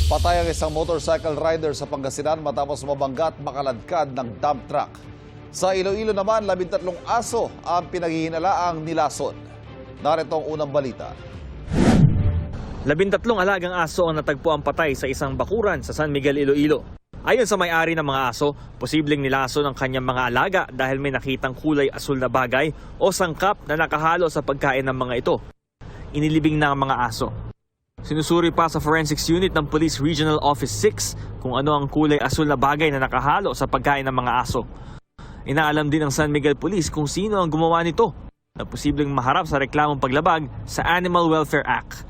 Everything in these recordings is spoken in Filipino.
Patay ang isang motorcycle rider sa Pangasinan matapos mabangga at makaladkad ng dump truck. Sa Iloilo naman, 13 aso ang pinaghihinalaang nilason. Narito ang unang balita. 13 alagang aso ang natagpuan patay sa isang bakuran sa San Miguel, Iloilo. Ayon sa may-ari ng mga aso, posibleng nilason ang kanyang mga alaga dahil may nakitang kulay asul na bagay o sangkap na nakahalo sa pagkain ng mga ito. Inilibing na ang mga aso. Sinusuri pa sa Forensics Unit ng Police Regional Office 6 kung ano ang kulay asul na bagay na nakahalo sa pagkain ng mga aso. Inaalam din ng San Miguel Police kung sino ang gumawa nito na posibleng maharap sa reklamong paglabag sa Animal Welfare Act.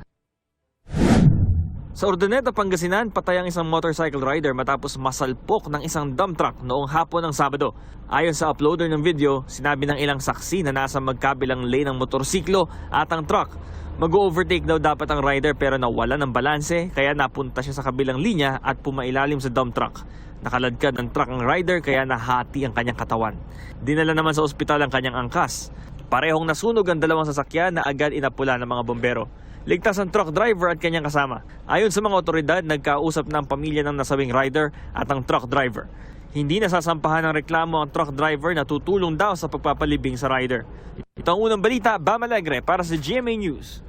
Sa Urdaneta, Pangasinan, patay ang isang motorcycle rider matapos masalpok ng isang dump truck noong hapon ng Sabado. Ayon sa uploader ng video, sinabi ng ilang saksi na nasa magkabilang lane ng motorsiklo at ang truck. Mag-overtake daw dapat ang rider pero nawala ng balanse kaya napunta siya sa kabilang linya at pumailalim sa dump truck. Nakaladkad ng truck ang rider kaya nahati ang kanyang katawan. Dinala naman sa ospital ang kanyang angkas. Parehong nasunog ang dalawang sasakyan na agad inapula ng mga bombero. Ligtas ang truck driver at kanyang kasama. Ayon sa mga otoridad, nagkausap na ang pamilya ng nasabing rider at ang truck driver. Hindi nasasampahan ng reklamo ang truck driver na tutulong daw sa pagpapalibing sa rider. Ito ang unang balita, Bam Alegre para sa GMA News.